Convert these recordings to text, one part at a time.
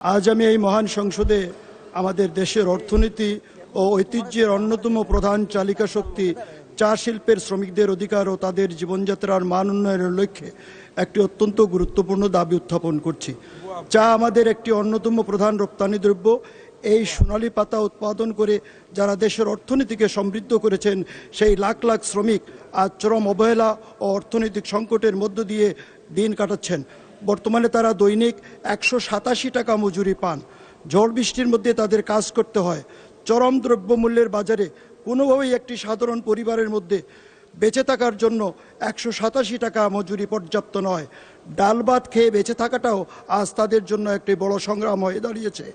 আজ আমি এই মহান সংসদে আমাদের দেশের অর্থনীতি ও ঐতিহ্যের অন্যতম প্রধান চালিকা শক্তি চা শিল্পের শ্রমিকদের অধিকার ও তাদের জীবনযাত্রার মান উন্নয়নের লক্ষ্যে একটি অত্যন্ত গুরুত্বপূর্ণ দাবি উত্থাপন করছি। চা আমাদের একটি অন্যতম প্রধান রপ্তানি দ্রব্য। এই সোনালী পাতা উৎপাদন করে যারা দেশের অর্থনীতিকে সমৃদ্ধ করেছেন সেই লাখ লাখ শ্রমিক আজ চরম অবহেলা ও অর্থনৈতিক সংকটের মধ্য দিয়ে দিন কাটাচ্ছেন। বর্তমানে তারা দৈনিক 187 টাকা মজুরি পান। ঝড় বৃষ্টির মধ্যে তাদের কাজ করতে হয়। চরম দ্রব্যমূল্যের বাজারে কোনোভাবেই একটি সাধারণ পরিবারের মধ্যে বেঁচে থাকার জন্য 187 টাকা মজুরি পর্যাপ্ত নয়। ডাল ভাত খেয়ে বেঁচে থাকাটাও আজ তাদের জন্য একটি বড় সংগ্রাম হয়ে দাঁড়িয়েছে।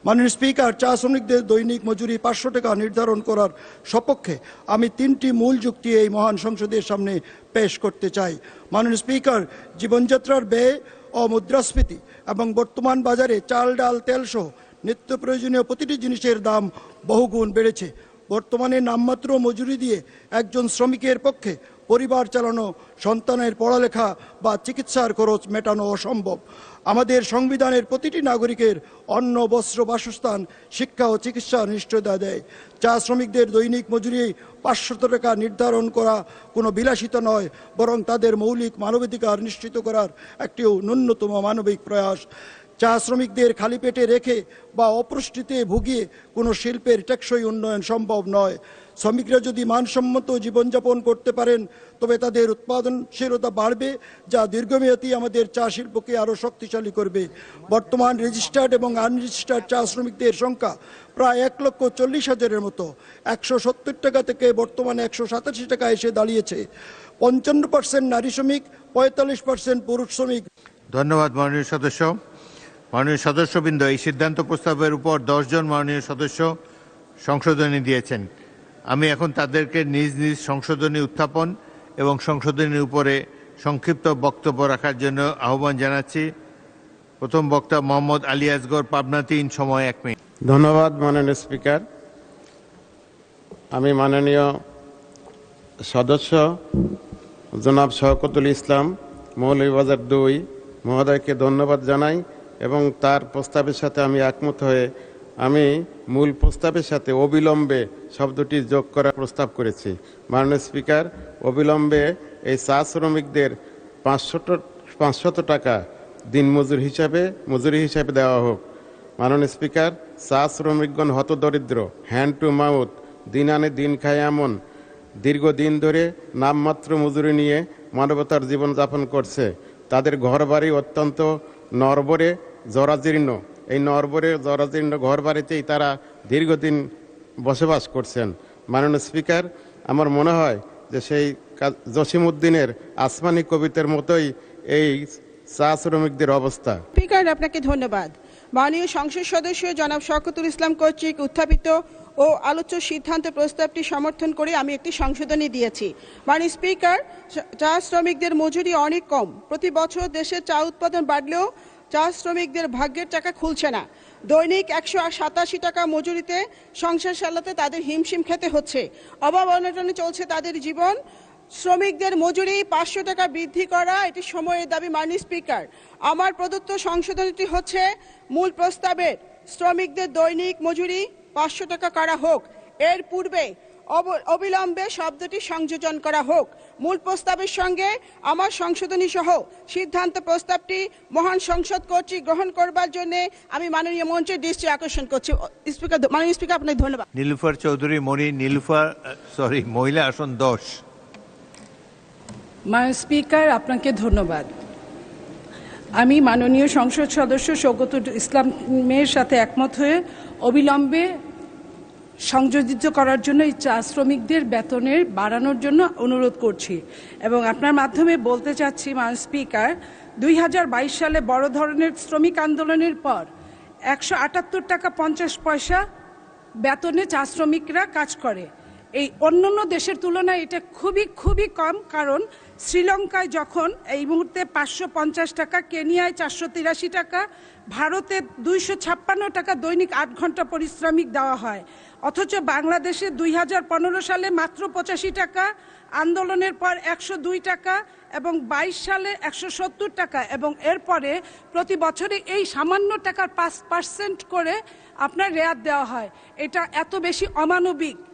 মাননীয় স্পিকার, চা শ্রমিকদের দৈনিক মজুরি 500 টাকা নির্ধারণ করার সপক্ষে আমি 3টি মূল যুক্তি এই মহান সংসদের সামনে পেশ করতে চাই। মাননীয় স্পিকার, জীবনযাত্রার ব্যয় ও মুদ্রাস্ফীতি এবং বর্তমান বাজারে চাল, ডাল, তেলসহ নিত্য প্রয়োজনীয় প্রতিটি জিনিসের দাম বহুগুণ বেড়েছে। বর্তমানে নামমাত্র মজুরি দিয়ে একজন শ্রমিকের পক্ষে পরিবার চালানো, সন্তানের পড়ালেখা বা চিকিৎসার খরচ মেটানো অসম্ভব। আমাদের সংবিধানের প্রতিটি নাগরিকের অন্ন, বস্ত্র, বাসস্থান, শিক্ষা ও চিকিৎসা নিশ্চয়তা দেয়। চা শ্রমিকদের দৈনিক মজুরি 500 টাকা নির্ধারণ করা কোনো বিলাসিতা নয়, বরং তাদের মৌলিক মানবাধিকার নিশ্চিত করার একটি ন্যূনতম মানবিক প্রয়াস। চা শ্রমিকদের খালি পেটে রেখে বা অপুষ্টিতে ভুগিয়ে কোনো শিল্পের টেকসই উন্নয়ন সম্ভব নয়। শ্রমিকরা যদি মানসম্মত জীবনযাপন করতে পারেন তবে তাদের উৎপাদনশীলতা বাড়বে, যা দীর্ঘমেয়াদী আমাদের চা শিল্পকে আরও শক্তিশালী করবে। বর্তমান রেজিস্টার্ড এবং আনরেজিস্টার্ড চা শ্রমিকদের সংখ্যা প্রায় 1,40,000-এর মতো। 170 টাকা থেকে বর্তমানে 187 টাকা এসে দাঁড়িয়েছে। 55% নারী শ্রমিক, 45% পুরুষ শ্রমিক। ধন্যবাদ মাননীয় সদস্য। মাননীয় সদস্যবৃন্দ, এই সিদ্ধান্ত প্রস্তাবের উপর 10 জন মাননীয় সদস্য সংশোধনী দিয়েছেন। আমি এখন তাদেরকে নিজ নিজ সংশোধনী উত্থাপন এবং সংশোধনীর উপরে সংক্ষিপ্ত বক্তব্য রাখার জন্য আহ্বান জানাচ্ছি। প্রথম বক্তা মোহাম্মদ আলী আসগর, পাবনা 3, সময় 1 মিনিট। ধন্যবাদ মাননীয় স্পিকার। আমি মাননীয় সদস্য জনাব শওকতুল ইসলাম, মৌলভীবাজার 2 মহোদয়কে ধন্যবাদ জানাই এবং তার প্রস্তাবের সাথে আমি একমত হয়ে আমি মূল প্রস্তাবের সাথে অবিলম্বে শব্দটি যোগ করার প্রস্তাব করেছি। মাননীয় স্পিকার, অবিলম্বে এই চা শ্রমিকদের 500 টাকা দিন মজুরি হিসাবে দেওয়া হোক। মাননীয় স্পিকার, চা শ্রমিকগণ হতদরিদ্র, হ্যান্ড টু মাউথ, দিন আনে দিন খায় এমন দীর্ঘদিন ধরে নামমাত্র মজুরি নিয়ে মানবতার জীবনযাপন করছে। তাদের ঘরবাড়ি অত্যন্ত নড়বড়ে, জরাজীর্ণ। এই নড়বড়ে জরাজীর্ণ ঘরবাড়িতেই তারা দীর্ঘদিন বসবাস করছেন। মাননীয় স্পিকার, আমার মনে হয় যে সেই জসিমউদ্দিনের আসমানি কবিতার মতোই এই চা শ্রমিকদের অবস্থা। স্পিকার, আপনাকে ধন্যবাদ। মাননীয় সংসদ সদস্য জনাব শওকতুল ইসলাম কর্তৃক উত্থাপিত ও আলোচ্য সিদ্ধান্ত প্রস্তাবটি সমর্থন করে আমি একটি সংশোধনী দিয়েছি। মাননীয় স্পিকার, চা শ্রমিকদের মজুরি অনেক কম। প্রতি বছর দেশের চা উৎপাদন বাড়লেও চা শ্রমিকদের ভাগ্যের টাকা খুলছে না। দৈনিক 187 টাকা মজুরিতে সংসার চালাতে তাদের হিমশিম খেতে হচ্ছে। অভাব অনটনে চলছে তাদের জীবন। শ্রমিকদের মজুরি 500 টাকা বৃদ্ধি করা এটি সময়ের দাবি। মাননীয় স্পিকার, আমার প্রদত্ত সংশোধনীটি হচ্ছে মূল প্রস্তাবের শ্রমিকদের দৈনিক মজুরি 500 টাকা করা হোক। এর পূর্বে অবিলম্বে শব্দটি সংযোজন করা হোক। মূল প্রস্তাবের সঙ্গে আমার সংশোধনী সহ সিদ্ধান্ত প্রস্তাবটি মহান সংসদ কর্তৃক গ্রহণ করবার জন্য আমি মাননীয় মঞ্চের দৃষ্টি আকর্ষণ করছি। স্পিকার, মাননীয় স্পিকার, আপনাকে ধন্যবাদ। নীলুফার চৌধুরী মনি, মহিলা আসন 10। মাননীয় স্পিকার, আপনাকে ধন্যবাদ। আমি মাননীয় সংসদ সদস্য শওকতুল ইসলামের সাথে একমত হয়ে অবিলম্বে সংযোজিত করার জন্য এই চা শ্রমিকদের বেতনের বাড়ানোর জন্য অনুরোধ করছি এবং আপনার মাধ্যমে বলতে চাচ্ছি মাননীয় স্পিকার, 2022 সালে বড় ধরনের শ্রমিক আন্দোলনের পর 178 টাকা 50 পয়সা বেতনে চা শ্রমিকরা কাজ করে এই অন্যান্য দেশের তুলনায় এটা খুবই কম, কারণ শ্রীলঙ্কায় যখন এই মুহূর্তে 550 টাকা, কেনিয়ায় 483 টাকা, ভারতে 256 টাকা দৈনিক 8 ঘন্টা পারিশ্রমিক দেওয়া হয়। অথচ বাংলাদেশে 2015 সালে মাত্র 85 টাকা, আন্দোলনের পর 102 টাকা এবং 22 সালে 170 টাকা, এবং এরপরে প্রতি বছরে এই সামান্য টাকার 5% করে আপনার রেয়াত দেওয়া হয়। এটা এত বেশি অমানবিক